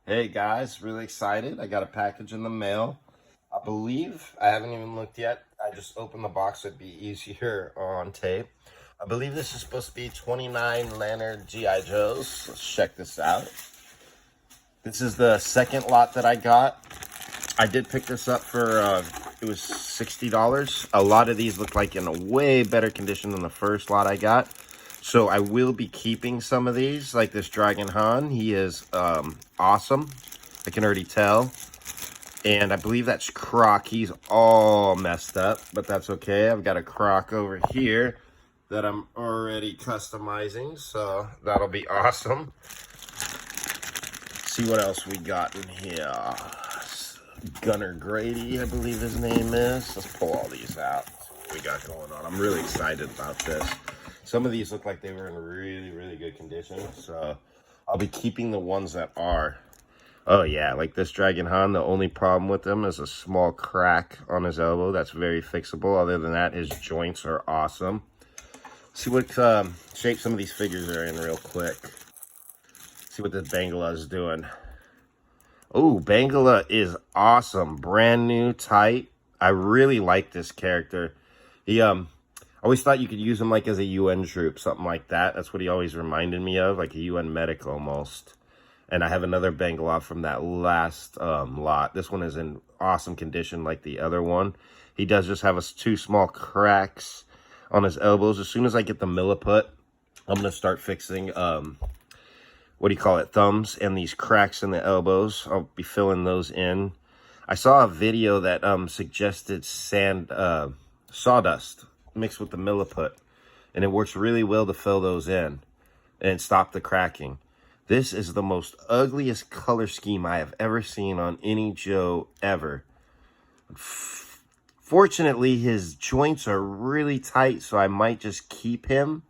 Hey guys, really excited. I got a package in the mail. I believe, I haven't even looked yet. I just opened the box so it'd be easier on tape. I believe this is supposed to be 29 Lanard G.I. Joes. Let's check this out. This is the second lot that I got. I did pick this up for, it was $60. A lot of these look like in a way better condition than the first lot I got. So I will be keeping some of these, like this Dragon Han. He is awesome. I can already tell. And I believe that's Croc. He's all messed up, but that's okay. I've got a Croc over here that I'm already customizing, so that'll be awesome. See what else we got in here. Gunner Grady, I believe his name is. Let's pull all these out. See what we got going on. I'm really excited about this. Some of these look like they were in really, really good condition, so I'll be keeping the ones that are. Oh yeah, like this Dragon Han, the only problem with him is a small crack on his elbow. That's very fixable. Other than that, his joints are awesome. See what shape some of these figures are in real quick. See what this Bangala is doing. Oh, Bangala is awesome. Brand new, tight. I really like this character. He always thought you could use him like as a UN troop, something like that. That's what he always reminded me of, like a UN medic almost. And I have another Bangala from that last lot. This one is in awesome condition like the other one. He does just have two small cracks on his elbows. As soon as I get the milliput, I'm going to start fixing, what do you call it, thumbs and these cracks in the elbows. I'll be filling those in. I saw a video that suggested sawdust mixed with the milliput, and it works really well to fill those in and stop the cracking. This is the most ugliest color scheme I have ever seen on any Joe ever. Fortunately, his joints are really tight, so I might just keep him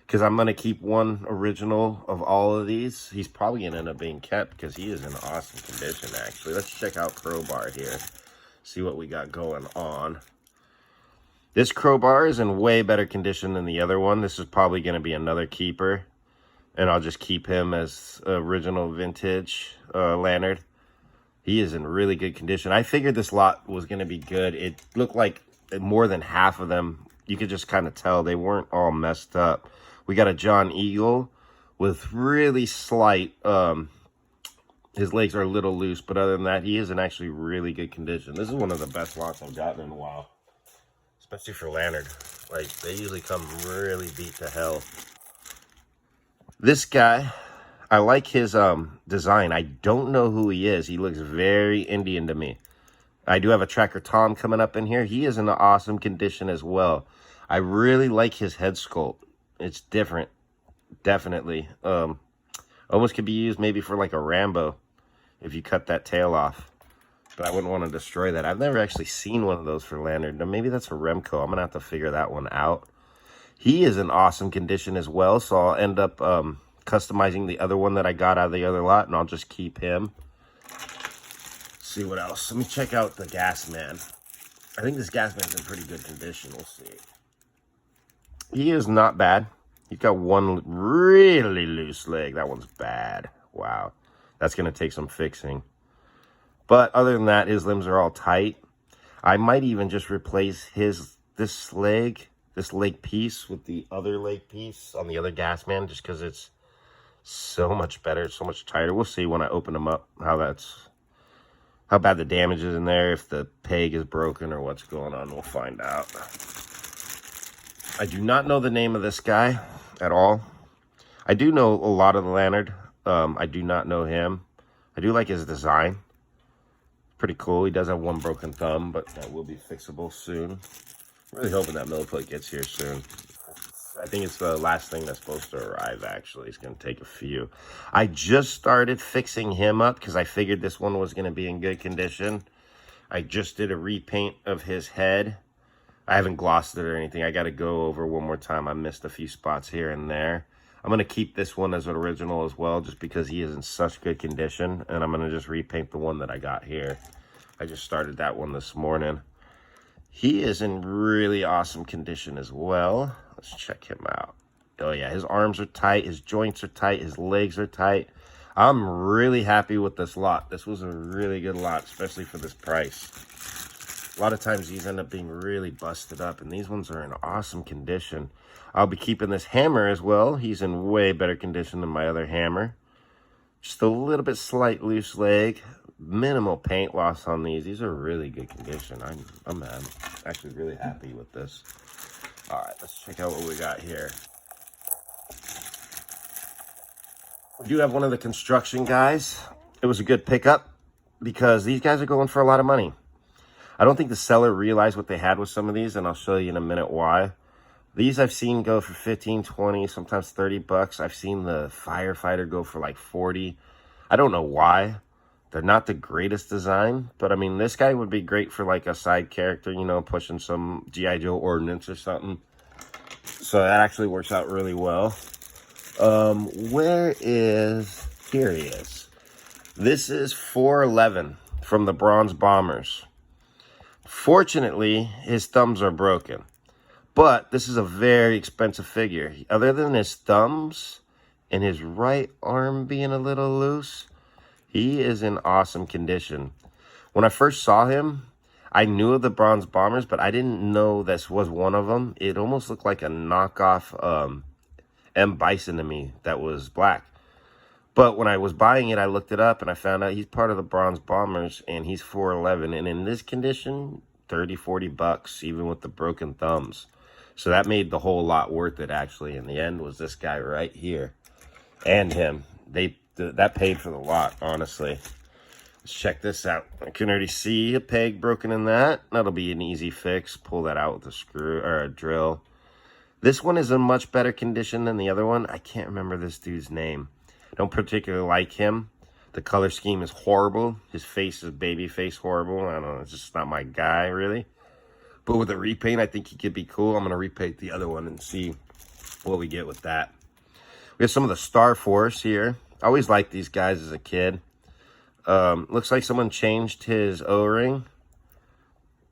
because I'm going to keep one original of all of these. He's probably going to end up being kept because he is in awesome condition, actually. Let's check out Crowbar here, see what we got going on. This Crowbar is in way better condition than the other one. This is probably going to be another keeper, and I'll just keep him as original vintage Lanard. He is in really good condition. I figured this lot was going to be good. It looked like more than half of them, you could just kind of tell they weren't all messed up. We got a John Eagle with really slight, his legs are a little loose, but other than that, he is in actually really good condition. This is one of the best lots I've gotten in a while, especially for Lanard. Like, they usually come really beat to hell. This guy, I like his design. I don't know who he is. He looks very Indian to me. I do have a Tracker Tom coming up in here. He is in awesome condition as well. I really like his head sculpt. It's different, definitely. Almost could be used maybe for like a Rambo if you cut that tail off. But I wouldn't want to destroy that. I've never actually seen one of those for Lanard. Now, maybe that's a Remco. I'm going to have to figure that one out. He is in awesome condition as well, so I'll end up customizing the other one that I got out of the other lot, and I'll just keep him. See what else. Let me check out the Gas Man. I think this Gas Man's in pretty good condition. We'll see. He is not bad. He's got one really loose leg. That one's bad. Wow. That's going to take some fixing. But other than that, his limbs are all tight. I might even just replace this leg piece with the other leg piece on the other Gas Man, just because it's so much better. It's so much tighter. We'll see when I open them up how bad the damage is in there, if the peg is broken or what's going on. We'll find out. I do not know the name of this guy at all. I do know a lot of the Lanard. I do not know him. I do like his design. Pretty cool. He does have one broken thumb, but that will be fixable soon. I'm really hoping that milliput gets here soon. I think it's the last thing that's supposed to arrive, actually. It's going to take a few. I just started fixing him up because I figured this one was going to be in good condition. I just did a repaint of his head. I haven't glossed it or anything. I got to go over one more time. I missed a few spots here and there. I'm going to keep this one as an original as well, just because he is in such good condition. And I'm going to just repaint the one that I got here. I just started that one this morning. He is in really awesome condition as well. Let's check him out. Oh yeah, his arms are tight, his joints are tight, his legs are tight. I'm really happy with this lot. This was a really good lot, especially for this price. A lot of times these end up being really busted up, and these ones are in awesome condition. I'll be keeping this hammer as well. He's in way better condition than my other hammer. Just a little bit slight loose leg. Minimal paint loss on these. These are really good condition. I'm actually really happy with this. All right, let's check out what we got here. We do have one of the construction guys. It was a good pickup because these guys are going for a lot of money. I don't think the seller realized what they had with some of these, and I'll show you in a minute why. These I've seen go for 15, 20, sometimes 30 bucks. I've seen the firefighter go for like 40. I don't know why. They're not the greatest design, but I mean, this guy would be great for like a side character, you know, pushing some G.I. Joe ordnance or something. So that actually works out really well. Here he is. This is 411 from the Bronze Bombers. Fortunately, his thumbs are broken. But this is a very expensive figure. Other than his thumbs and his right arm being a little loose, he is in awesome condition. When I first saw him, I knew of the Bronze Bombers, but I didn't know this was one of them. It almost looked like a knockoff M. Bison to me that was black. But when I was buying it, I looked it up and I found out he's part of the Bronze Bombers and he's 411. And in this condition, 30, 40 bucks, even with the broken thumbs. So that made the whole lot worth it, actually. In the end, was this guy right here and him. That paid for the lot, honestly. Let's check this out. I can already see a peg broken in that. That'll be an easy fix. Pull that out with a screw or a drill. This one is in much better condition than the other one. I can't remember this dude's name. I don't particularly like him. The color scheme is horrible. His face is baby face horrible. I don't know. It's just not my guy, really. But with a repaint, I think he could be cool. I'm going to repaint the other one and see what we get with that. We have some of the Star Force here. I always liked these guys as a kid. Looks like someone changed his O-ring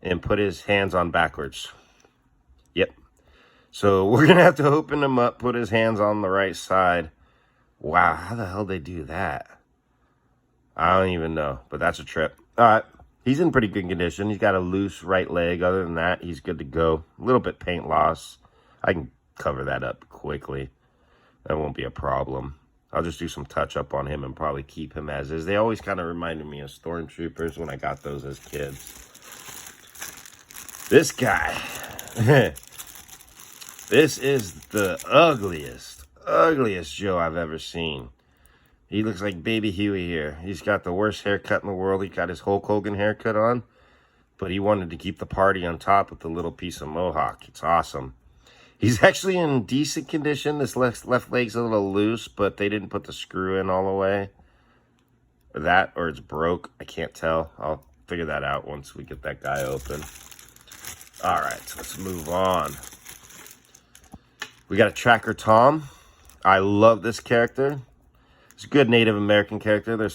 and put his hands on backwards. Yep. So we're going to have to open him up, put his hands on the right side. Wow, how the hell did they do that? I don't even know, but that's a trip. All right, he's in pretty good condition. He's got a loose right leg. Other than that, he's good to go. A little bit paint loss. I can cover that up quickly. That won't be a problem. I'll just do some touch-up on him and probably keep him as is. They always kind of reminded me of Stormtroopers when I got those as kids. This guy. This is the ugliest Joe I've ever seen. He looks like Baby Huey here. He's got the worst haircut in the world. He got his Hulk Hogan haircut on, but he wanted to keep the party on top with the little piece of mohawk. It's awesome. He's actually in decent condition. This left leg's a little loose, but they didn't put the screw in all the way. Or it's broke. I can't tell. I'll figure that out once we get that guy open. All right, so let's move on. We got a Tracker Tom. I love this character. It's a good Native American character. They're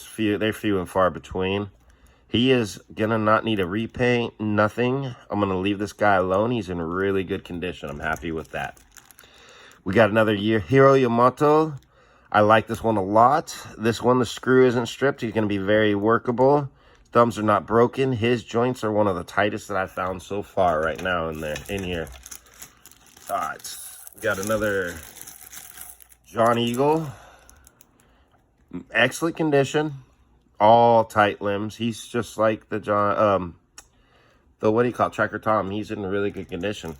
few and far between. He is gonna not need a repaint, nothing. I'm gonna leave this guy alone. He's in really good condition. I'm happy with that. We got another Hiro Yamato. I like this one a lot. This one, the screw isn't stripped. He's gonna be very workable. Thumbs are not broken. His joints are one of the tightest that I've found so far right now in here. All right. Got another John Eagle. Excellent condition. All tight limbs. He's just like the what do you call it? Tracker Tom. He's in really good condition.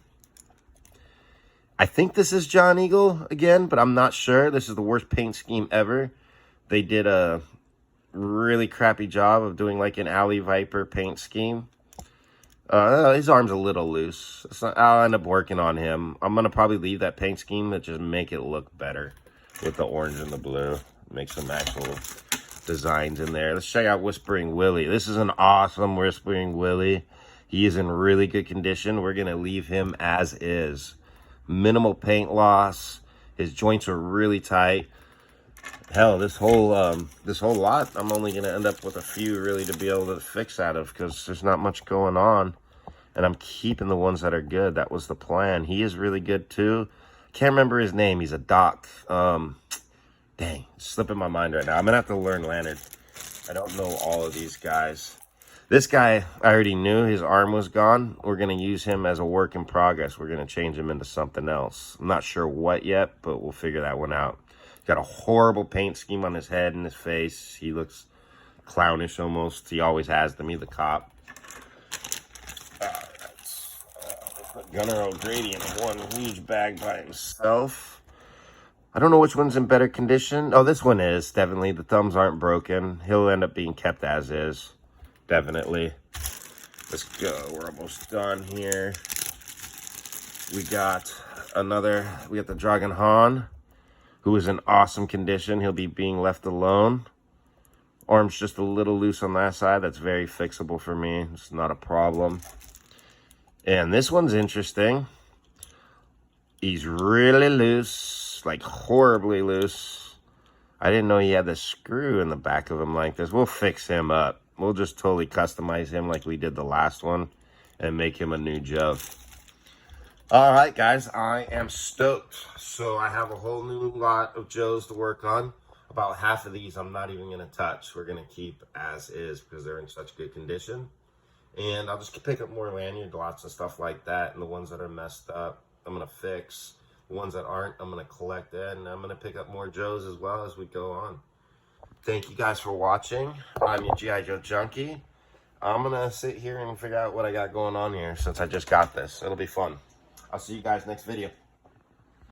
I think this is John Eagle again, but I'm not sure. This is the worst paint scheme ever. They did a really crappy job of doing like an Alley Viper paint scheme. His arm's a little loose. I'll end up working on him. I'm going to probably leave that paint scheme but just make it look better with the orange and the blue. Make some actual designs in there. Let's check out Whispering Willie. This is an awesome Whispering Willie. He is in really good condition. We're going to leave him as is. Minimal paint loss. His joints are really tight. Hell, this whole lot, I'm only going to end up with a few really to be able to fix out of because there's not much going on. And I'm keeping the ones that are good. That was the plan. He is really good too. Can't remember his name. He's a doc. Damn Dang, it's slipping my mind right now. I'm going to have to learn Lanard. I don't know all of these guys. This guy, I already knew his arm was gone. We're going to use him as a work in progress. We're going to change him into something else. I'm not sure what yet, but we'll figure that one out. Got a horrible paint scheme on his head and his face. He looks clownish almost. He always has to me, the cop. Put Gunnar O'Grady in one huge bag by himself. I don't know which one's in better condition. Oh, this one is, definitely. The thumbs aren't broken. He'll end up being kept as is. Definitely. Let's go. We're almost done here. We got the Dragon Han, who is in awesome condition. He'll be being left alone. Arm's just a little loose on that side. That's very fixable for me. It's not a problem. And this one's interesting. He's really loose, like horribly loose. I didn't know he had the screw in the back of him like this. We'll fix him up. We'll just totally customize him like we did the last one and make him a new Joe. All right, guys, I am stoked. So I have a whole new lot of Joes to work on. About half of these I'm not even going to touch. We're going to keep as is because they're in such good condition. And I'll just pick up more lanyard lots and stuff like that. And the ones that are messed up, I'm going to fix. The ones that aren't, I'm going to collect it. And I'm going to pick up more Joes as well as we go on. Thank you guys for watching. I'm your G.I. Joe Junkie. I'm going to sit here and figure out what I got going on here since I just got this. It'll be fun. I'll see you guys next video.